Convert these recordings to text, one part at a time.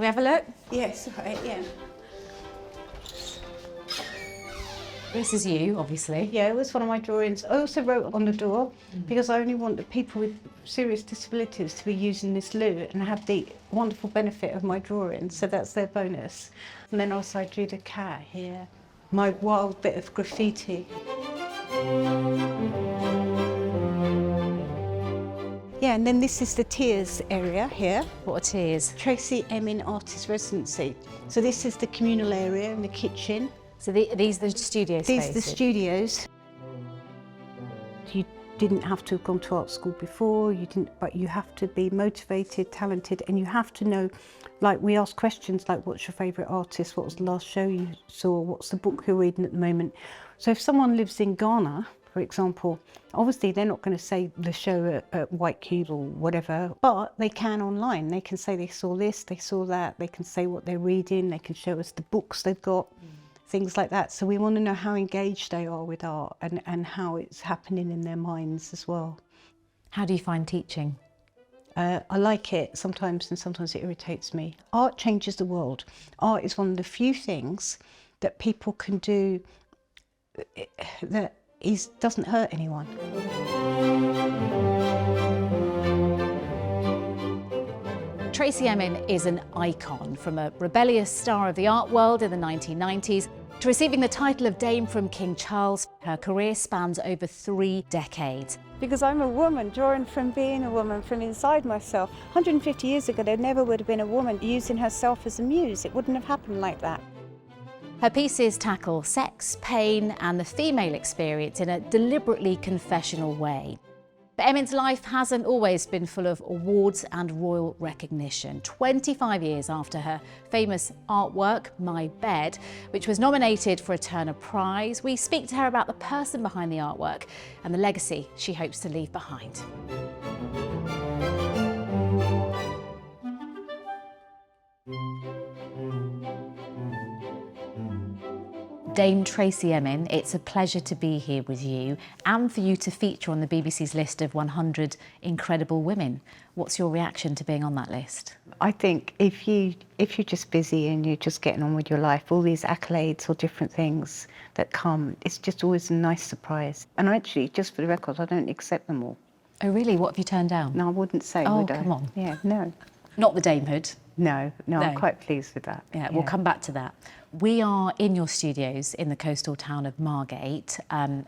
we have a look? Yes, right, yeah. This is you, obviously. Yeah, it was one of my drawings. I also wrote on the door because I only want the people with serious disabilities to be using this loo and have the wonderful benefit of my drawing, so that's their bonus. And then also I drew the cat here, my wild bit of graffiti. Yeah, and then this is the Tears area here. What are tears? Tracy Emin Artist Residency. So this is the communal area and the kitchen. So these are the studio These spaces? are the studios. You didn't have to have gone to art school before, but you have to be motivated, talented, and you have to know, like we ask questions like, what's your favourite artist? What was the last show you saw? What's the book you're reading at the moment? So if someone lives in Ghana, for example, obviously they're not going to say the show at White Cube or whatever, but they can online. They can say they saw this, they saw that, they can say what they're reading, they can show us the books they've got. Things like that. So we want to know how engaged they are with art and how it's happening in their minds as well. How do you find teaching? I like it sometimes and sometimes it irritates me. Art changes the world. Art is one of the few things that people can do that doesn't hurt anyone. Tracy Emin is an icon, from a rebellious star of the art world in the 1990s to receiving the title of Dame from King Charles. Her career spans over 3 decades. Because I'm a woman, drawing from being a woman, from inside myself. 150 years ago, there never would have been a woman using herself as a muse. It wouldn't have happened like that. Her pieces tackle sex, pain and the female experience in a deliberately confessional way. But Emin's life hasn't always been full of awards and royal recognition. 25 years after her famous artwork, My Bed, which was nominated for a Turner Prize, we speak to her about the person behind the artwork and the legacy she hopes to leave behind. Dame Tracy Emin, it's a pleasure to be here with you and for you to feature on the BBC's list of 100 incredible women. What's your reaction to being on that list? I think if you're just busy and you're just getting on with your life, all these accolades or different things that come, it's just always a nice surprise. And actually, just for the record, I don't accept them all. Oh really? What have you turned down? No, I wouldn't say, Oh, would I? come on. Yeah, no. Not the damehood. No, I'm quite pleased with that. Yeah, we'll come back to that. We are in your studios in the coastal town of Margate.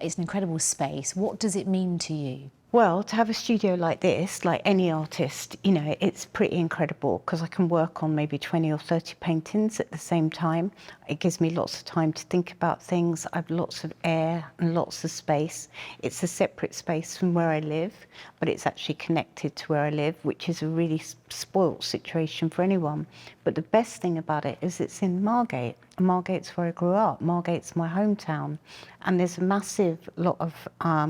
It's an incredible space. What does it mean to you? Well, to have a studio like this, like any artist, you know, it's pretty incredible because I can work on maybe 20 or 30 paintings at the same time. It gives me lots of time to think about things. I have lots of air and lots of space. It's a separate space from where I live, but it's actually connected to where I live, which is a really spoilt situation for anyone. But the best thing about it is it's in Margate. Margate's where I grew up. Margate's my hometown. And there's a massive lot of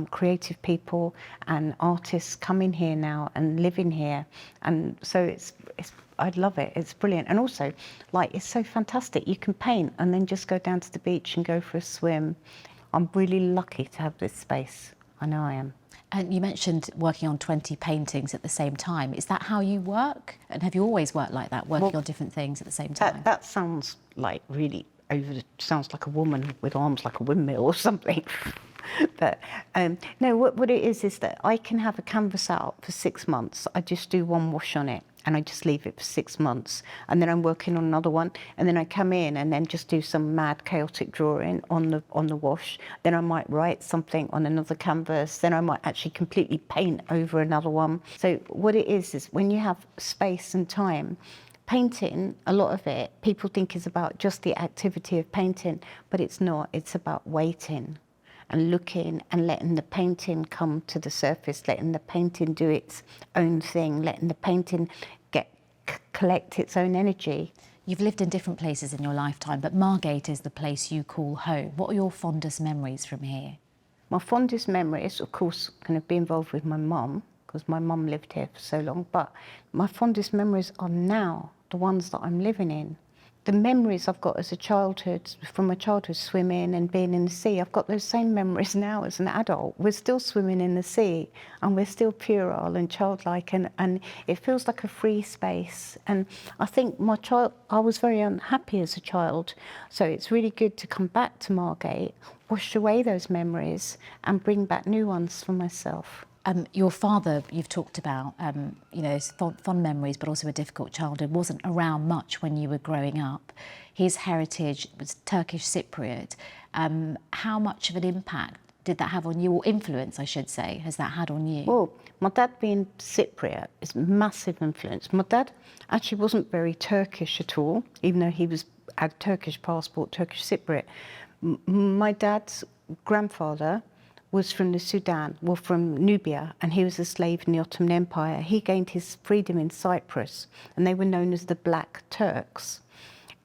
creative people and artists coming here now and living here. And so I love it. It's brilliant. And also, like, it's so fantastic. You can paint and then just go down to the beach and go for a swim. I'm really lucky to have this space. I know I am. And you mentioned working on 20 paintings at the same time. Is that how you work? And have you always worked like that, working on different things at the same time? That sounds like really sounds like a woman with arms like a windmill or something. But no, what it is that I can have a canvas out for 6 months. I just do one wash on it and I just leave it for 6 months. And then I'm working on another one. And then I come in and then just do some mad chaotic drawing on the wash. Then I might write something on another canvas. Then I might actually completely paint over another one. So what it is when you have space and time, painting, a lot of it, people think is about just the activity of painting, but it's not. It's about waiting and looking and letting the painting come to the surface, letting the painting do its own thing, letting the painting collect its own energy. You've lived in different places in your lifetime, but Margate is the place you call home. What are your fondest memories from here? My fondest memories, of course, kind of be involved with my mum, because my mum lived here for so long, but my fondest memories are now the ones that I'm living in. the memories I've got as a childhood, from my childhood, swimming and being in the sea, I've got those same memories now as an adult. We're still swimming in the sea and we're still puerile and childlike, and it feels like a free space. And I think I was very unhappy as a child, so it's really good to come back to Margate, wash away those memories and bring back new ones for myself. Your father, you've talked about, you know, his fond memories, but also a difficult childhood, wasn't around much when you were growing up. His heritage was Turkish Cypriot. How much of an impact did that have on you, or influence, I should say, has that had on you? Well, my dad being Cypriot is massive influence. My dad actually wasn't very Turkish at all, even though had a Turkish passport, Turkish Cypriot. My dad's grandfather was from the Sudan, well, from Nubia, and he was a slave in the Ottoman Empire. He gained his freedom in Cyprus, and they were known as the Black Turks.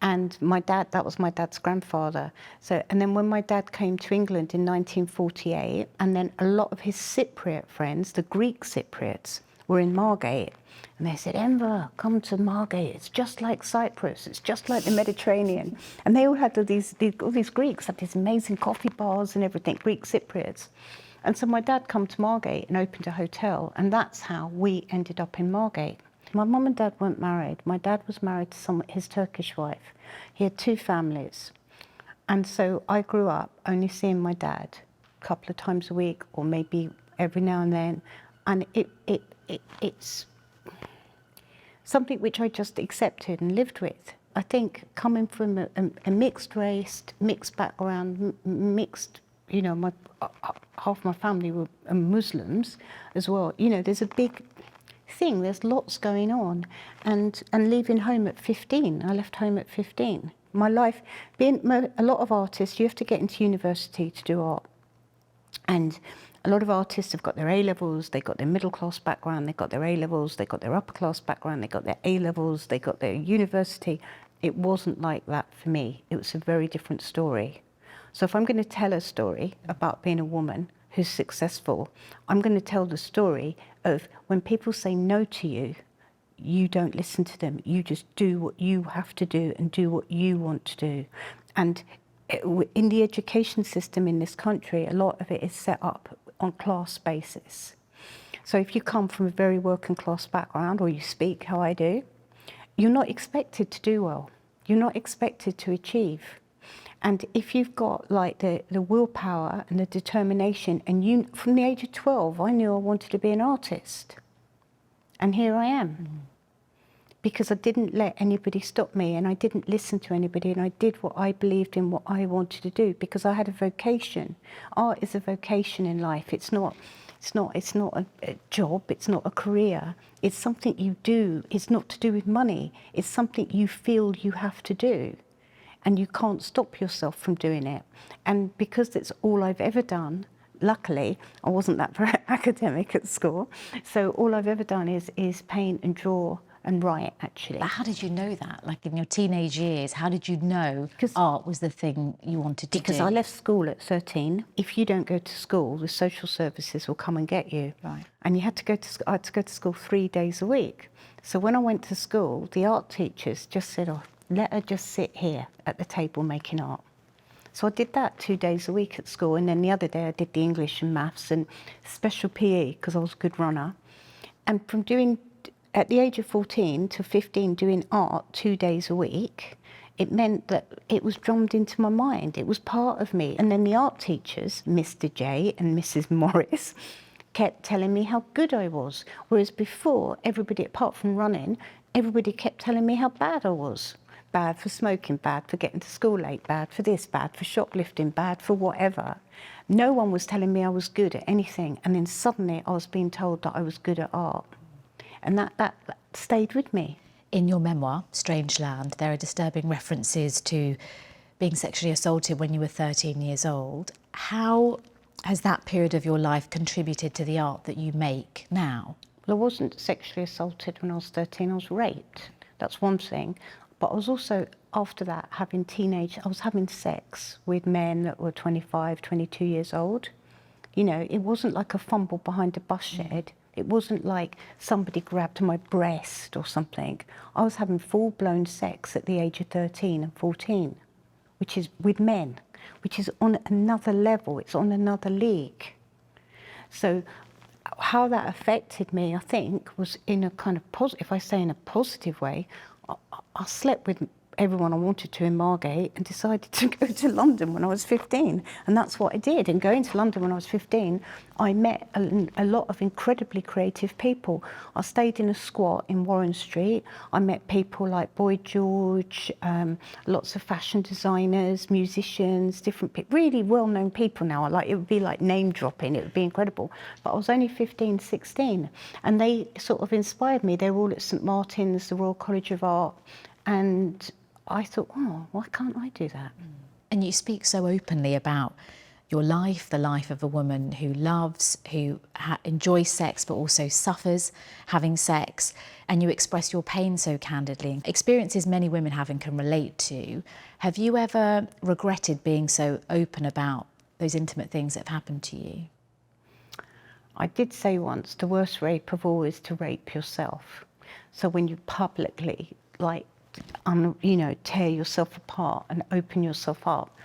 And that was my dad's grandfather. So, and then when my dad came to England in 1948, and then a lot of his Cypriot friends, the Greek Cypriots, were in Margate. And they said, Enver, come to Margate. It's just like Cyprus. It's just like the Mediterranean. And they all had all these Greeks had these amazing coffee bars and everything, Greek Cypriots. And so my dad come to Margate and opened a hotel. And that's how we ended up in Margate. My mum and dad weren't married. My dad was married to his Turkish wife. He had 2 families. And so I grew up only seeing my dad a couple of times a week, or maybe every now and then. And it's something which I just accepted and lived with. I think coming from a mixed race, mixed background, mixed, you know, half my family were Muslims as well. You know, there's a big thing, there's lots going on. And leaving home at 15, I left home at 15. My life, being a lot of artists, you have to get into university to do art. And a lot of artists have got their A-levels, they've got their middle-class background, they've got their A-levels, they've got their upper-class background, they've got their A-levels, they've got their university. It wasn't like that for me. It was a very different story. So if I'm going to tell a story about being a woman who's successful, I'm going to tell the story of when people say no to you, you don't listen to them. You just do what you have to do and do what you want to do. And in the education system in this country, a lot of it is set up on class basis. So if you come from a very working class background, or you speak how I do, you're not expected to do well. You're not expected to achieve. And if you've got like the willpower and the determination, and you, from the age of 12, I knew I wanted to be an artist. And here I am. Mm-hmm. Because I didn't let anybody stop me, and I didn't listen to anybody, and I did what I believed in, what I wanted to do, because I had a vocation. Art is a vocation in life. It's not a job, it's not a career. It's something you do. It's not to do with money. It's something you feel you have to do, and you can't stop yourself from doing it. And because that's all I've ever done, luckily, I wasn't that very academic at school, so all I've ever done is paint and draw and write, actually. But how did you know that? Like in your teenage years, how did you know art was the thing you wanted to do? Because I left school at 13. If you don't go to school, the social services will come and get you. Right. And you had to go to I had to go to school 3 days a week. So when I went to school, the art teachers just said, oh, let her just sit here at the table making art. So I did that 2 days a week at school, and then the other day I did the English and maths and special PE, because I was a good runner. And from doing, at the age of 14 to 15, doing art 2 days a week, it meant that it was drummed into my mind. It was part of me. And then the art teachers, Mr. J and Mrs. Morris, kept telling me how good I was. Whereas before, everybody, apart from running, everybody kept telling me how bad I was. Bad for smoking, bad for getting to school late, bad for this, bad for shoplifting, bad for whatever. No one was telling me I was good at anything. And then suddenly I was being told that I was good at art. And that stayed with me. In your memoir, Strange Land, there are disturbing references to being sexually assaulted when you were 13 years old. How has that period of your life contributed to the art that you make now? Well, I wasn't sexually assaulted when I was 13, I was raped. That's one thing. But I was also, after that, I was having sex with men that were 25, 22 years old. You know, it wasn't like a fumble behind a bus shed It wasn't like somebody grabbed my breast or something. I was having full-blown sex at the age of 13 and 14, which is with men, which is on another level. It's on another league. So how that affected me, I think, was in a kind of positive, if I say in a positive way, I slept with everyone I wanted to in Margate and decided to go to London when I was 15. And that's what I did. And going to London when I was 15, I met a lot of incredibly creative people. I stayed in a squat in Warren Street. I met people like Boy George, lots of fashion designers, musicians, different people, really well-known people now. Like, it would be like name dropping, it would be incredible. But I was only 15, 16. And they sort of inspired me. They were all at St Martin's, the Royal College of Art. And I thought, oh, why can't I do that? And you speak so openly about your life, the life of a woman who loves, who enjoys sex, but also suffers having sex. And you express your pain so candidly. Experiences many women have and can relate to. Have you ever regretted being so open about those intimate things that have happened to you? I did say once, the worst rape of all is to rape yourself. So when you publicly, like, you know, tear yourself apart and open yourself up.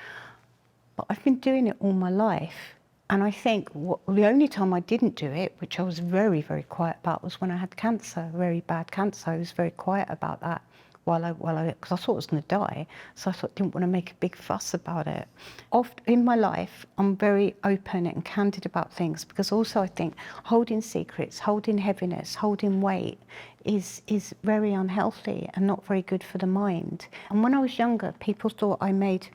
But I've been doing it all my life. And I think the only time I didn't do it, which I was very, very quiet about, was when I had cancer, very bad cancer. I was very quiet about that because I thought I was going to die. So I didn't want to make a big fuss about it. Often in my life, I'm very open and candid about things, because also I think holding secrets, holding heaviness, holding weight is very unhealthy and not very good for the mind. And when I was younger, people thought I made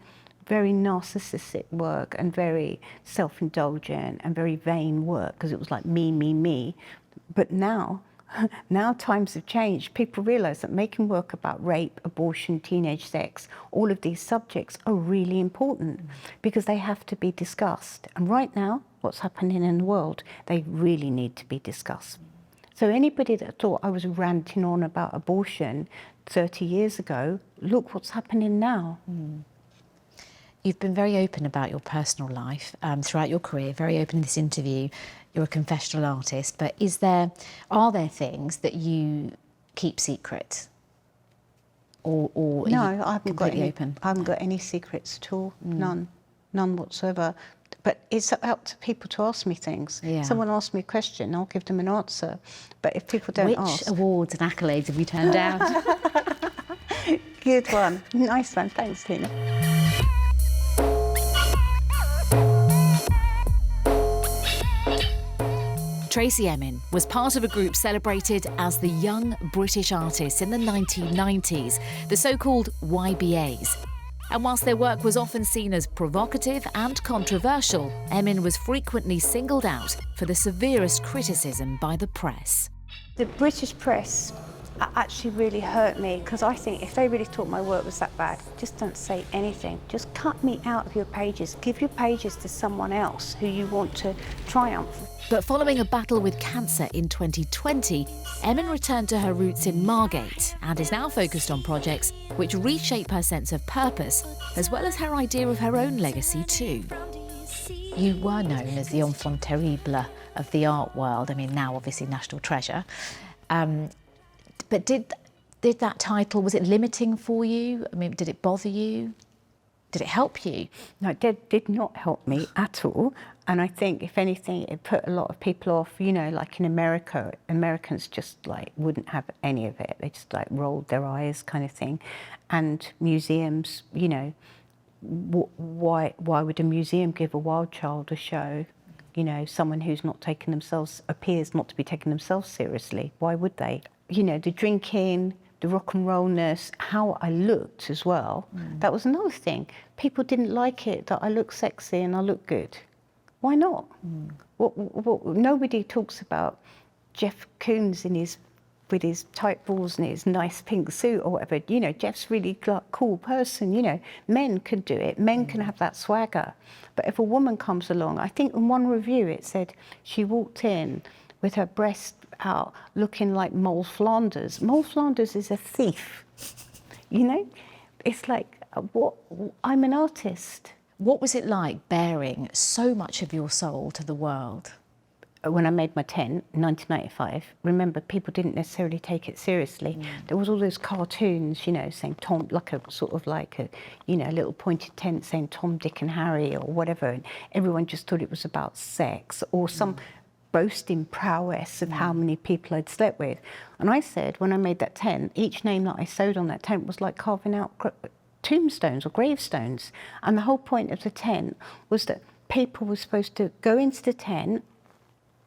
very narcissistic work and very self-indulgent and very vain work, because it was like me, me, me. But now times have changed. People realise that making work about rape, abortion, teenage sex, all of these subjects are really important because they have to be discussed. And right now, what's happening in the world, they really need to be discussed. So anybody that thought I was ranting on about abortion 30 years ago, look what's happening now. You've been very open about your personal life throughout your career, very open in this interview. You're a confessional artist, but are there things that you keep secret? Or no, I haven't got any, open? I haven't got any secrets at all, none whatsoever. But it's up to people to ask me things. Yeah. Someone asks me a question, I'll give them an answer. But if people don't ask... Which awards and accolades have you turned down? Good one. Nice one. Thanks, Tina. Tracey Emin was part of a group celebrated as the Young British Artists in the 1990s, the so-called YBAs. And whilst their work was often seen as provocative and controversial, Emin was frequently singled out for the severest criticism by the press. The British press actually really hurt me, because I think if they really thought my work was that bad, just don't say anything. Just cut me out of your pages. Give your pages to someone else who you want to triumph. But following a battle with cancer in 2020, Emin returned to her roots in Margate and is now focused on projects which reshape her sense of purpose, as well as her idea of her own legacy too. You were known as the enfant terrible of the art world. I mean, now obviously National Treasure. But did that title, was it limiting for you? I mean, did it bother you? Did it help you? No, it did not help me at all. And I think, if anything, it put a lot of people off. You know, like in America, Americans just like wouldn't have any of it. They just like rolled their eyes kind of thing. And museums, you know, why would a museum give a wild child a show? You know, someone who's not taking themselves, appears not to be taking themselves seriously. Why would they? You know, the drinking, the rock and rollness, how I looked as well. That was another thing. People didn't like it that I looked sexy and I looked good. Why not? Nobody talks about Jeff Koons with his tight balls and his nice pink suit or whatever. You know, Jeff's really a cool person, you know. Men can do it. Men can have that swagger. But if a woman comes along, I think in one review it said she walked in with her breast out looking like Mole Flanders. Mole Flanders is a thief, you know? It's like, I'm an artist. What was it like bearing so much of your soul to the world? when I made my tent in 1995, remember, people didn't necessarily take it seriously. There was all those cartoons, you know, saying Tom, like a sort of like a, you know, a little pointed tent saying Tom, Dick and Harry or whatever. And everyone just thought it was about sex or some boasting prowess of how many people I'd slept with. And I said, when I made that tent, each name that I sewed on that tent was like carving out tombstones or gravestones. And the whole point of the tent was that people were supposed to go into the tent,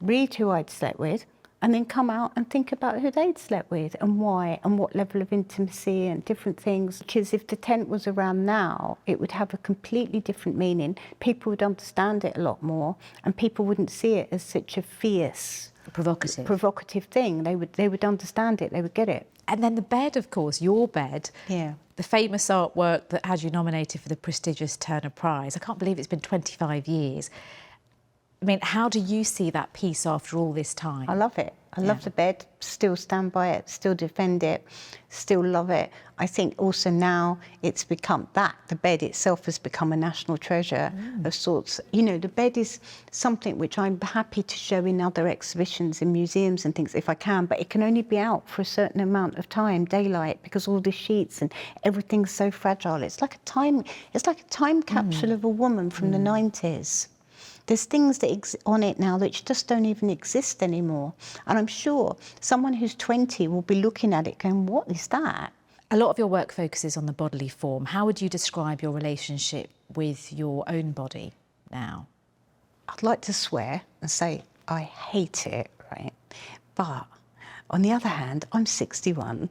read who I'd slept with, and then come out and think about who they'd slept with and why and what level of intimacy and different things. Because if the tent was around now, it would have a completely different meaning. People would understand it a lot more, and people wouldn't see it as such a fierce, provocative thing. They would understand it. They would get it. And then the bed, of course, your bed. Yeah. The famous artwork that had you nominated for the prestigious Turner Prize. I can't believe it's been 25 years. I mean, how do you see that piece after all this time? I love it. I love the bed, still stand by it, still defend it, still love it. I think also now it's become that, the bed itself has become a national treasure of sorts. You know, the bed is something which I'm happy to show in other exhibitions in museums and things if I can, but it can only be out for a certain amount of time, daylight, because all the sheets and everything's so fragile. It's like a time capsule of a woman from the 90s. There's things that on it now that just don't even exist anymore. And I'm sure someone who's 20 will be looking at it going, what is that? A lot of your work focuses on the bodily form. How would you describe your relationship with your own body now? I'd like to swear and say I hate it, right? But on the other hand, I'm 61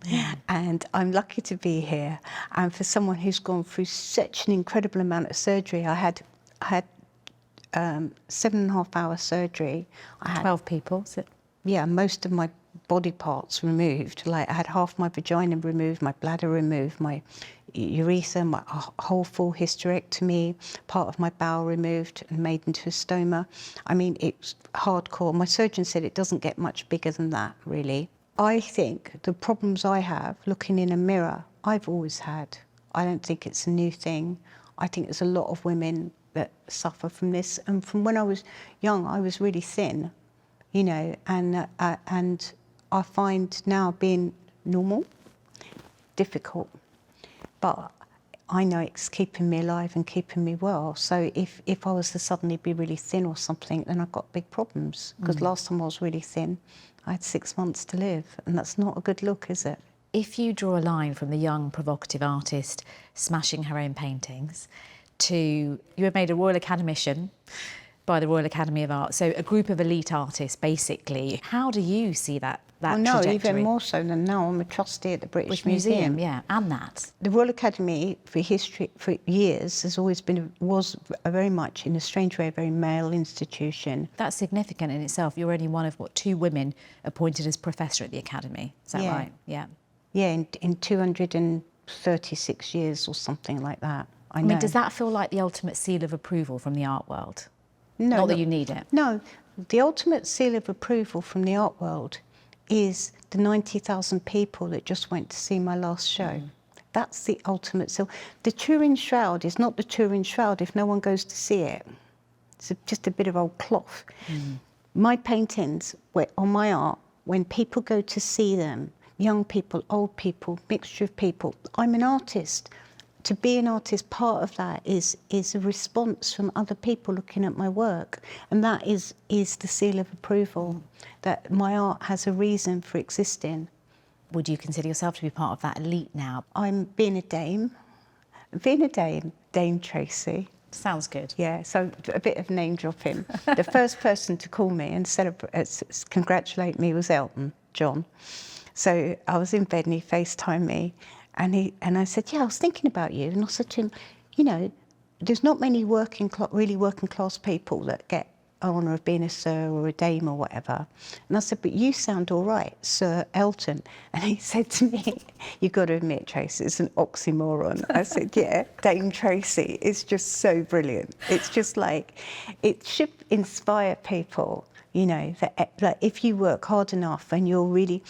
and I'm lucky to be here. And for someone who's gone through such an incredible amount of surgery, I had 7.5 hour surgery. I had 12 people, is it? Yeah, most of my body parts removed. Like I had half my vagina removed, my bladder removed, my urethra, my whole full hysterectomy, part of my bowel removed and made into a stoma. I mean, it's hardcore. My surgeon said it doesn't get much bigger than that, really. I think the problems I have looking in a mirror, I've always had. I don't think it's a new thing. I think there's a lot of women that suffer from this. And from when I was young, I was really thin, you know, and I find now being normal difficult. But I know it's keeping me alive and keeping me well. So if I was to suddenly be really thin or something, then I've got big problems. Because last time I was really thin, I had 6 months to live. And that's not a good look, is it? If you draw a line from the young, provocative artist smashing her own paintings to you were made a Royal Academician by the Royal Academy of Art, so a group of elite artists, basically. How do you see that trajectory? Even more so than now. I'm a trustee at the British Museum. Yeah, and that. The Royal Academy for history for years has always been was very much in a strange way a very male institution. That's significant in itself. You're only one of 2 women appointed as professor at the Academy. Is that right? Yeah. Yeah, in 236 years or something like that. I know. mean, does that feel like the ultimate seal of approval from the art world? No, Not that you need it. No, the ultimate seal of approval from the art world is the 90,000 people that just went to see my last show. That's the ultimate seal. The Turin Shroud is not the Turin Shroud if no one goes to see it. It's just a bit of old cloth. My paintings, on my art, when people go to see them, young people, old people, mixture of people, I'm an artist. To be an artist, part of that is a response from other people looking at my work. And that is the seal of approval, that my art has a reason for existing. Would you consider yourself to be part of that elite now? I'm being a dame. Dame Tracy. Sounds good. Yeah, so a bit of name dropping. The first person to call me and congratulate me was Elton John. So I was in bed and he FaceTimed me. And I said, yeah, I was thinking about you. And I said to him, you know, there's not many really working class people that get an honour of being a sir or a dame or whatever. And I said, but you sound all right, Sir Elton. And he said to me, you've got to admit, Tracy, it's an oxymoron. I said, yeah, Dame Tracy is just so brilliant. It's just like, it should inspire people, you know, that if you work hard enough and you're really,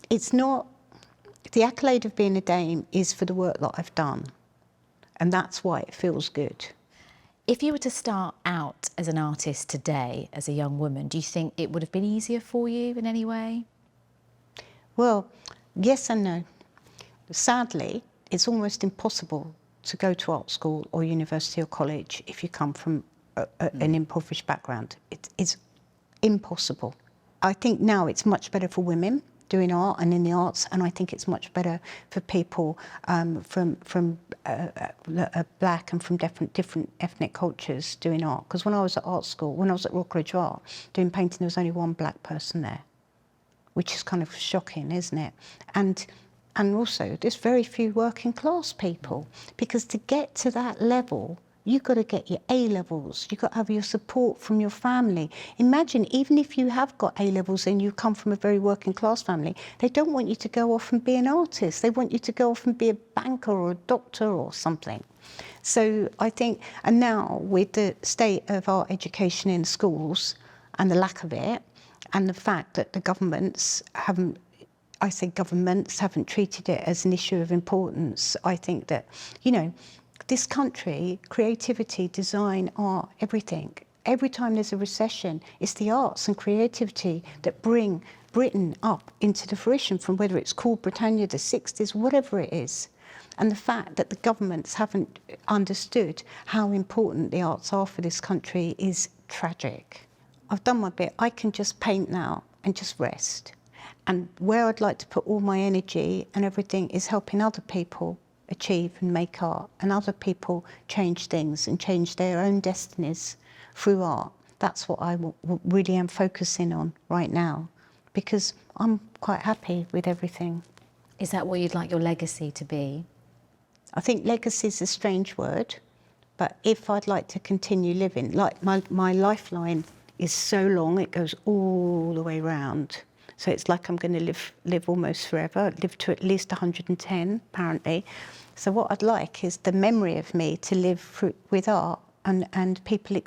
it's not, the accolade of being a dame is for the work that I've done. And that's why it feels good. If you were to start out as an artist today, as a young woman, do you think it would have been easier for you in any way? Well, yes and no. Sadly, it's almost impossible to go to art school or university or college if you come from an impoverished background. It's impossible. I think now it's much better for women doing art and in the arts, and I think it's much better for people from black and from different ethnic cultures doing art. Because when I was at art school, when I was at Royal College of Art doing painting, there was only one black person there, which is kind of shocking, isn't it? And also, there's very few working class people, because to get to that level, you've got to get your A levels, you've got to have your support from your family. Imagine, even if you have got A levels and you come from a very working class family, they don't want you to go off and be an artist. They want you to go off and be a banker or a doctor or something. So I think, and now with the state of our education in schools and the lack of it, and the fact that the governments haven't treated it as an issue of importance, I think that, you know, this country, creativity, design, art, everything, every time there's a recession, it's the arts and creativity that bring Britain up into the fruition, from whether it's called Britannia, the 60s, whatever it is. And the fact that the governments haven't understood how important the arts are for this country is tragic. I've done my bit. I can just paint now and just rest. And where I'd like to put all my energy and everything is helping other people achieve and make art, and other people change things and change their own destinies through art. That's what I really am focusing on right now, because I'm quite happy with everything. Is that what you'd like your legacy to be? I think legacy is a strange word, but if I'd like to continue living, like my lifeline is so long, it goes all the way round. So it's like I'm going to live almost forever, live to at least 110, apparently. So what I'd like is the memory of me to live with art, and people.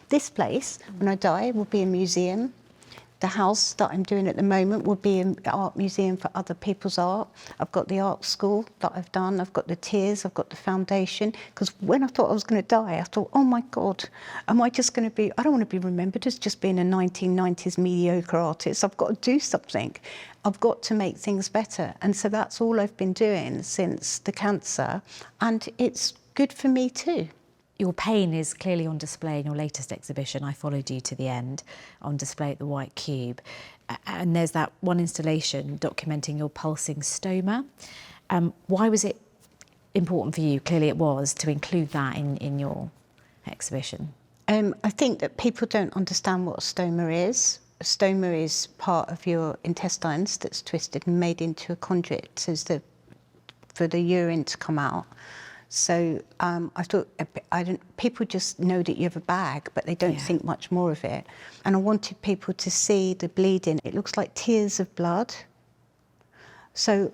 This place, when I die, will be a museum. The house that I'm doing at the moment will be an art museum for other people's art. I've got the art school that I've done. I've got the Tears. I've got the foundation. Because when I thought I was going to die, I thought, oh my God, am I just going to be... I don't want to be remembered as just being a 1990s mediocre artist. I've got to do something. I've got to make things better. And so that's all I've been doing since the cancer. And it's good for me too. Your pain is clearly on display in your latest exhibition, I Followed You to the End, on display at the White Cube. And there's that one installation documenting your pulsing stoma. Why was it important for you, clearly it was, to include that in your exhibition? I think that people don't understand what a stoma is. A stoma is part of your intestines that's twisted and made into a conduit for the urine to come out. So I thought, people just know that you have a bag, but they don't think much more of it. And I wanted people to see the bleeding. It looks like tears of blood. So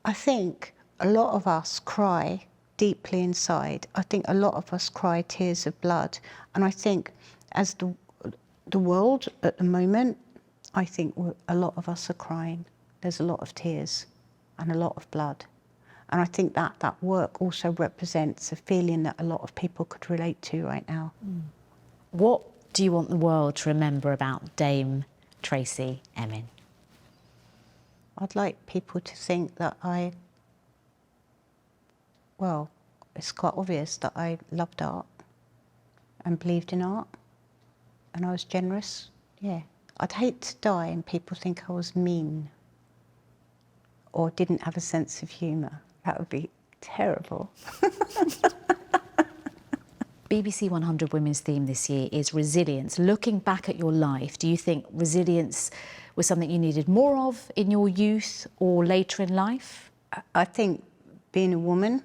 I think a lot of us cry deeply inside. I think a lot of us cry tears of blood. And I think as the world at the moment, I think a lot of us are crying. There's a lot of tears and a lot of blood. And I think that work also represents a feeling that a lot of people could relate to right now. What do you want the world to remember about Dame Tracey Emin? I'd like people to think that well, it's quite obvious that I loved art and believed in art, and I was generous, yeah. I'd hate to die and people think I was mean or didn't have a sense of humour. That would be terrible. BBC 100 Women's theme this year is resilience. Looking back at your life, do you think resilience was something you needed more of in your youth or later in life? I think being a woman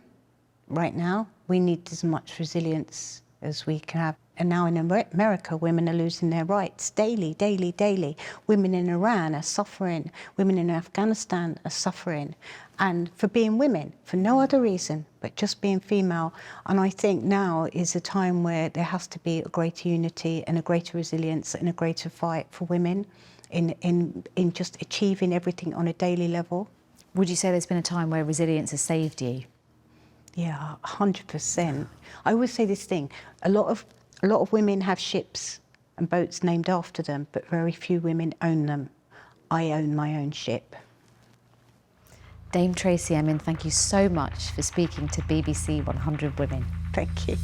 right now, we need as much resilience as we can have. And now in America, women are losing their rights daily, daily, daily. Women in Iran are suffering. Women in Afghanistan are suffering. And for being women, for no other reason, but just being female. And I think now is a time where there has to be a greater unity and a greater resilience and a greater fight for women in just achieving everything on a daily level. Would you say there's been a time where resilience has saved you? Yeah, 100%. I always say this thing: a lot of women have ships and boats named after them, but very few women own them. I own my own ship. Dame Tracey Emin, thank you so much for speaking to BBC 100 Women. Thank you.